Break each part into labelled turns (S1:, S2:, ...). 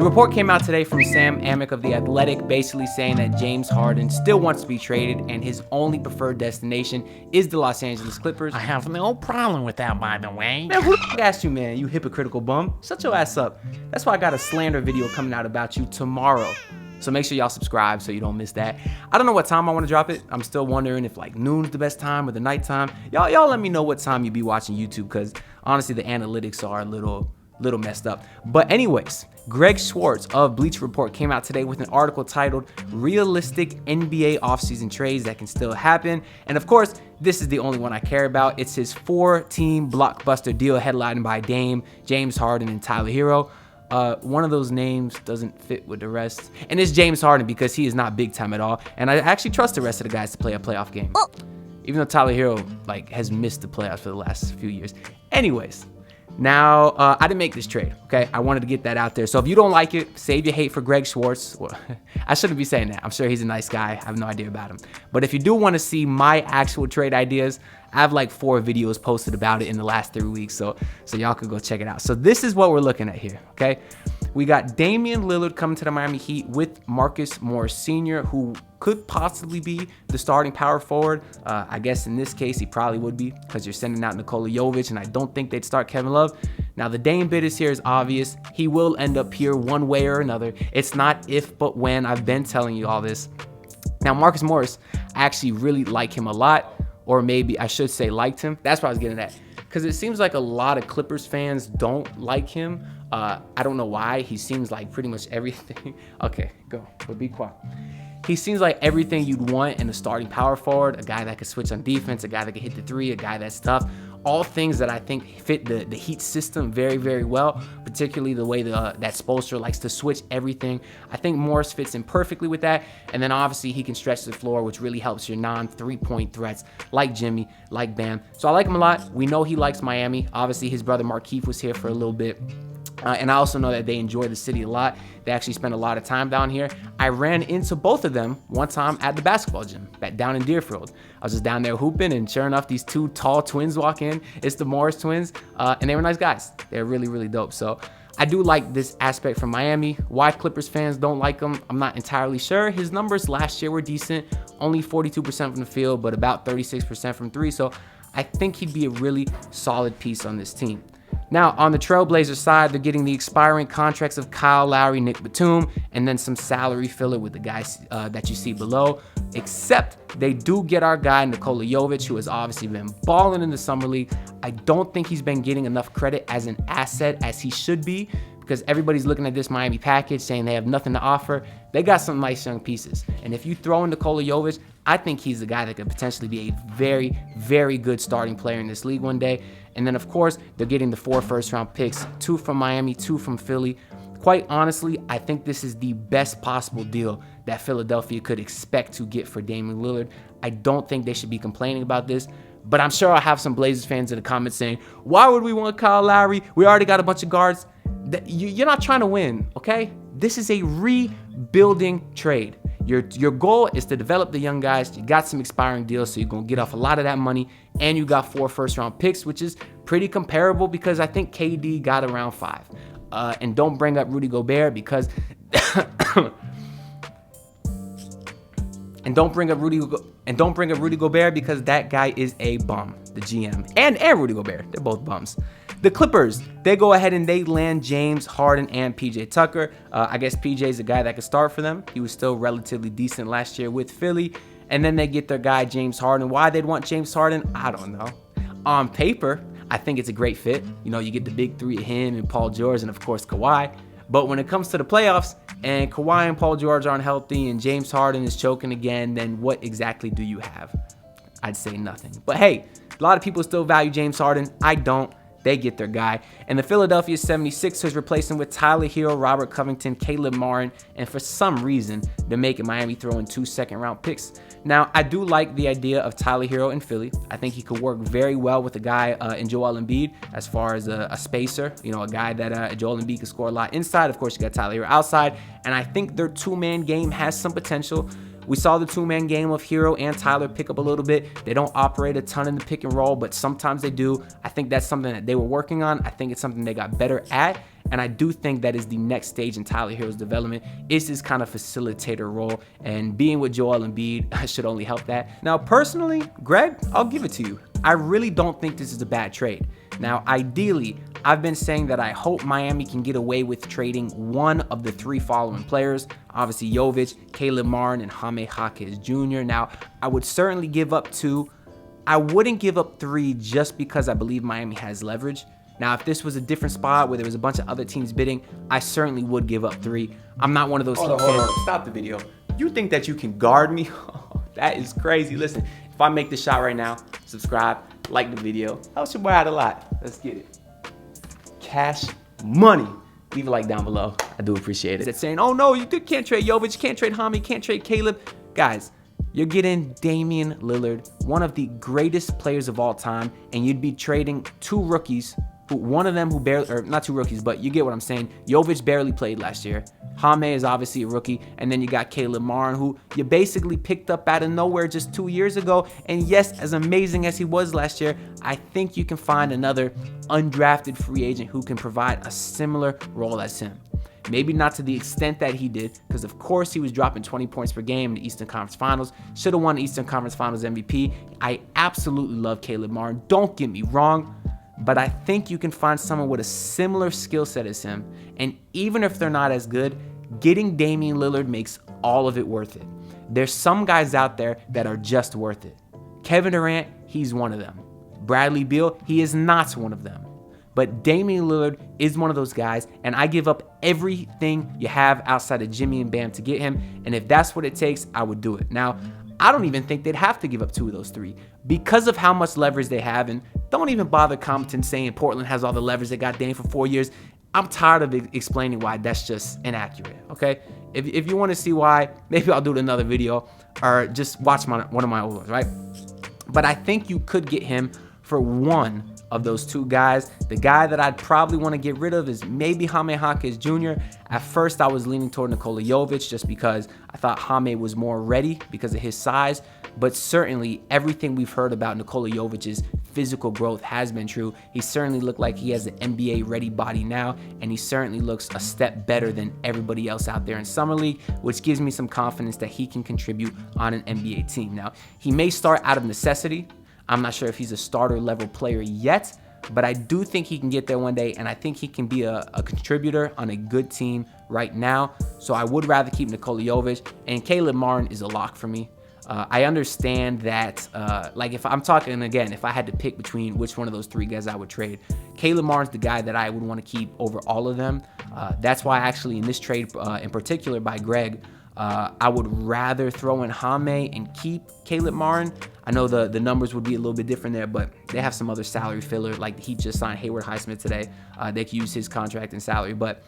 S1: The report came out today from Sam Amick of The Athletic, basically saying that James Harden still wants to be traded and his only preferred destination is the Los Angeles Clippers.
S2: I have no problem with that, by the way.
S1: Man, who the f asked you, man? You hypocritical bum. Shut your ass up. That's why I got a slander video coming out about you tomorrow. So make sure y'all subscribe so you don't miss that. I don't know what time I want to drop it. I'm still wondering if like noon's the best time or the nighttime. Y'all let me know what time you be watching YouTube, because honestly the analytics are a little messed up. But anyways, Greg Schwartz of Bleacher Report came out today with an article titled Realistic NBA Offseason Trades That Can Still Happen. And of course, this is the only one I care about. It's his 4-team blockbuster deal headlined by Dame, James Harden, and Tyler Herro. One of those names doesn't fit with the rest. And it's James Harden because he is not big time at all. And I actually trust the rest of the guys to play a playoff game. Even though Tyler Herro has missed the playoffs for the last few years. Anyways. Now, I didn't make this trade, okay? I wanted to get that out there. So if you don't like it, save your hate for Greg Schwartz. Well, I shouldn't be saying that. I'm sure he's a nice guy. I have no idea about him. But if you do want to see my actual trade ideas, I have like 4 videos posted about it in the last 3 weeks. So y'all could go check it out. So this is what we're looking at here, okay? We got Damian Lillard coming to the Miami Heat with Marcus Morris Sr., who could possibly be the starting power forward. I guess in this case, he probably would be, because you're sending out Nikola Jovic, and I don't think they'd start Kevin Love. Now, the Dame bid is here is obvious. He will end up here one way or another. It's not if, but when. I've been telling you all this. Now, Marcus Morris, I actually really like him a lot, or maybe I should say liked him. That's what I was getting at. Because it seems like a lot of Clippers fans don't like him. I don't know why. He seems like pretty much everything. Okay, go. But be quiet. He seems like everything you'd want in a starting power forward, a guy that could switch on defense, a guy that can hit the three, a guy that's tough. All things that I think fit the Heat system very, very well, particularly the way that Spoelstra likes to switch everything. I think Morris fits in perfectly with that. And then obviously he can stretch the floor, which really helps your non-3-point threats like Jimmy, like Bam. So I like him a lot. We know he likes Miami. Obviously his brother Markieff was here for a little bit. And I also know that they enjoy the city a lot. They actually spend a lot of time down here. I ran into both of them one time at the basketball gym down in Deerfield. I was just down there hooping, and sure enough, these 2 tall twins walk in. It's the Morris twins, and they were nice guys. They're really, really dope. So I do like this aspect from Miami. Why Clippers fans don't like him, I'm not entirely sure. His numbers last year were decent, only 42% from the field, but about 36% from 3. So I think he'd be a really solid piece on this team. Now, on the Trailblazers side, they're getting the expiring contracts of Kyle Lowry, Nick Batum, and then some salary filler with the guys that you see below. Except they do get our guy, Nikola Jovic, who has obviously been balling in the Summer League. I don't think he's been getting enough credit as an asset as he should be, because everybody's looking at this Miami package saying they have nothing to offer. They got some nice young pieces. And if you throw in Nikola Jovic, I think he's the guy that could potentially be a very, very good starting player in this league one day. And then, of course, they're getting the 4 first-round picks, 2 from Miami, 2 from Philly. Quite honestly, I think this is the best possible deal that Philadelphia could expect to get for Damian Lillard. I don't think they should be complaining about this, but I'm sure I'll have some Blazers fans in the comments saying, why would we want Kyle Lowry? We already got a bunch of guards. You're not trying to win, okay? This is a rebuilding trade. Your goal is to develop the young guys. You got some expiring deals, so you're going to get off a lot of that money, and you got 4 first-round picks, which is pretty comparable because I think KD got around 5. And don't bring up Rudy Gobert because and don't bring up Rudy Gobert because that guy is a bum, the GM. And Rudy Gobert, they're both bums. The Clippers, they go ahead and they land James Harden and PJ Tucker. I guess PJ is a guy that could start for them. He was still relatively decent last year with Philly. And then they get their guy, James Harden. Why they'd want James Harden, I don't know. On paper, I think it's a great fit. You know, you get the big 3 of him and Paul George and, of course, Kawhi. But when it comes to the playoffs and Kawhi and Paul George aren't healthy and James Harden is choking again, then what exactly do you have? I'd say nothing. But hey, a lot of people still value James Harden. I don't. They get their guy. And the Philadelphia 76ers replace him with Tyler Herro, Robert Covington, Caleb Martin, and for some reason, they're making Miami throw in 2 second-round picks. Now, I do like the idea of Tyler Herro in Philly. I think he could work very well with a guy in Joel Embiid as far as a spacer, you know, a guy that Joel Embiid can score a lot inside. Of course, you got Tyler Herro outside, and I think their 2-man game has some potential. We saw the two-man game of Herro and Tyler pick up a little bit. They don't operate a ton in the pick and roll, but sometimes they do. I think that's something that they were working on. I think it's something they got better at. And I do think that is the next stage in Tyler Herro's development, is this kind of facilitator role. And being with Joel Embiid should only help that. Now, personally, Greg, I'll give it to you. I really don't think this is a bad trade. Now, ideally, I've been saying that I hope Miami can get away with trading one of the three following players. Obviously, Jovic, Caleb Martin, and Jaime Jaquez Jr. Now, I would certainly give up 2. I wouldn't give up 3 just because I believe Miami has leverage. Now, if this was a different spot where there was a bunch of other teams bidding, I certainly would give up 3. I'm not one of those teams. Hold on. Stop the video. You think that you can guard me? That is crazy. Listen, if I make the shot right now, subscribe, like the video. Helps your boy out a lot. Let's get it. Cash money. Leave a like down below. I do appreciate it. It's saying, oh no, you can't trade Jovic, can't trade Jaime, can't trade Caleb. Guys, you're getting Damian Lillard, one of the greatest players of all time, and you'd be trading 2 rookies. One of them who barely, or not 2 rookies, but you get what I'm saying. Jovic barely played last year. Jaime is obviously a rookie. And then you got Caleb Martin, who you basically picked up out of nowhere just 2 years ago. And yes, as amazing as he was last year, I think you can find another undrafted free agent who can provide a similar role as him. Maybe not to the extent that he did, because of course he was dropping 20 points per game in the Eastern Conference Finals. Should have won the Eastern Conference Finals MVP. I absolutely love Caleb Martin. Don't get me wrong. But I think you can find someone with a similar skill set as him. And even if they're not as good, getting Damian Lillard makes all of it worth it. There's some guys out there that are just worth it. Kevin Durant, he's one of them. Bradley Beal, he is not one of them. But Damian Lillard is one of those guys, and I give up everything you have outside of Jimmy and Bam to get him. And if that's what it takes, I would do it. Now, I don't even think they'd have to give up 2 of those 3 because of how much leverage they have. And don't even bother commenting saying Portland has all the leverage they got Dame for 4 years. I'm tired of explaining why that's just inaccurate, okay? If you want to see why, maybe I'll do another video or just watch one of my old ones, right? But I think you could get him for one of those 2 guys. The guy that I'd probably want to get rid of is maybe Jaime Jaquez Jr. At first, I was leaning toward Nikola Jovic just because I thought Jaime was more ready because of his size. But certainly, everything we've heard about Nikola Jovic's physical growth has been true. He certainly looked like he has an NBA-ready body now, and he certainly looks a step better than everybody else out there in Summer League, which gives me some confidence that he can contribute on an NBA team. Now, he may start out of necessity. I'm not sure if he's a starter level player yet, but I do think he can get there one day, and I think he can be a contributor on a good team right now. So I would rather keep Nikola Jovic, and Caleb Martin is a lock for me. I understand that, like if I'm talking again, if I had to pick between which one of those 3 guys I would trade, Caleb Martin's the guy that I would want to keep over all of them. That's why actually in this trade in particular by Greg, I would rather throw in Jaime and keep Caleb Martin. I know the numbers would be a little bit different there, but they have some other salary filler. Like the Heat just signed Hayward Highsmith today. They could use his contract and salary, but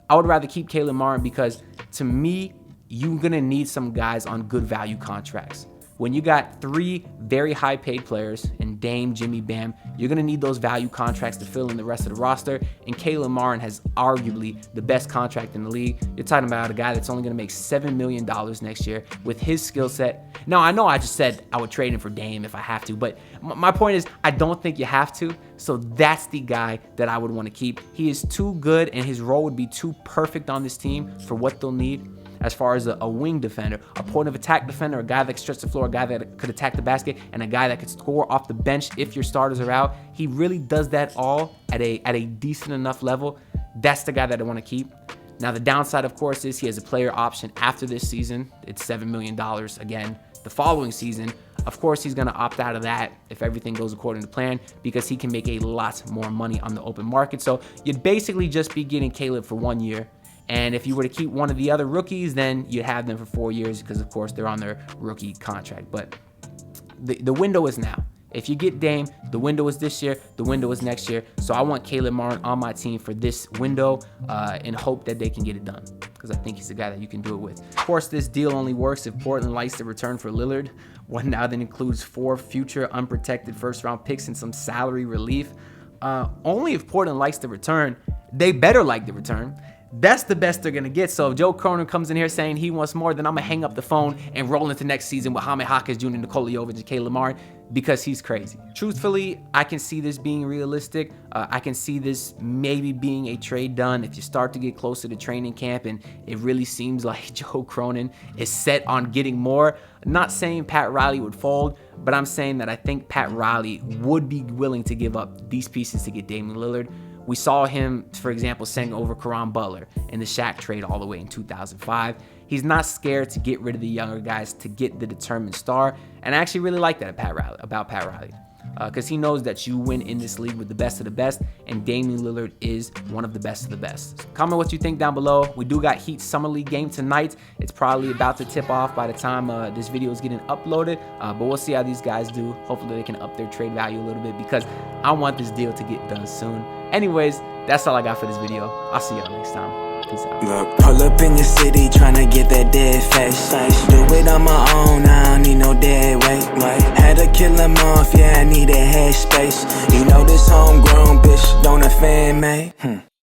S1: I would rather keep Caleb Martin because to me, you're going to need some guys on good value contracts. When you got 3 very high paid players in Dame, Jimmy, Bam, you're going to need those value contracts to fill in the rest of the roster. And Caleb Martin has arguably the best contract in the league. You're talking about a guy that's only going to make $7 million next year with his skill set. Now, I know I just said I would trade him for Dame if I have to, but my point is I don't think you have to. So that's the guy that I would want to keep. He is too good, and his role would be too perfect on this team for what they'll need. As far as a wing defender, a point of attack defender, a guy that can stretch the floor, a guy that could attack the basket, and a guy that could score off the bench if your starters are out. He really does that all at a decent enough level. That's the guy that I want to keep. Now, the downside, of course, is he has a player option after this season. It's $7 million again. The following season, of course, he's going to opt out of that if everything goes according to plan because he can make a lot more money on the open market. So you'd basically just be getting Caleb for 1 year. And if you were to keep one of the other rookies, then you'd have them for 4 years because, of course, they're on their rookie contract. But the window is now. If you get Dame, the window is this year, the window is next year. So I want Caleb Martin on my team for this window and hope that they can get it done because I think he's the guy that you can do it with. Of course, this deal only works if Portland likes to return for Lillard. One now that includes 4 future unprotected first-round picks and some salary relief. Only if Portland likes to return. They better like the return. That's the best they're going to get. So if Joe Cronin comes in here saying he wants more, then I'm going to hang up the phone and roll into next season with Jaime Jaquez Jr., Nikola Jovic, and Caleb Martin, because he's crazy. Truthfully, I can see this being realistic. I can see this maybe being a trade done if you start to get closer to training camp and it really seems like Joe Cronin is set on getting more. Not saying Pat Riley would fold, but I'm saying that I think Pat Riley would be willing to give up these pieces to get Damian Lillard. We saw him, for example, sending over Caron Butler in the Shaq trade all the way in 2005. He's not scared to get rid of the younger guys to get the determined star. And I actually really like that about Pat Riley. Because he knows that you win in this league with the best of the best, and Damian Lillard is one of the best of the best. So comment what you think down below. We do got Heat Summer League game tonight. It's probably about to tip off by the time this video is getting uploaded, but we'll see how these guys do. Hopefully they can up their trade value a little bit because I want this deal to get done soon. Anyways, that's all I got for this video. I'll see y'all next time. Peace out.
S3: Look, pull up in your city tryna get that dead face. Do it on my own, I don't need no dead weight. Had to kill him off, yeah, I need a head space. You know this homegrown bitch don't offend me.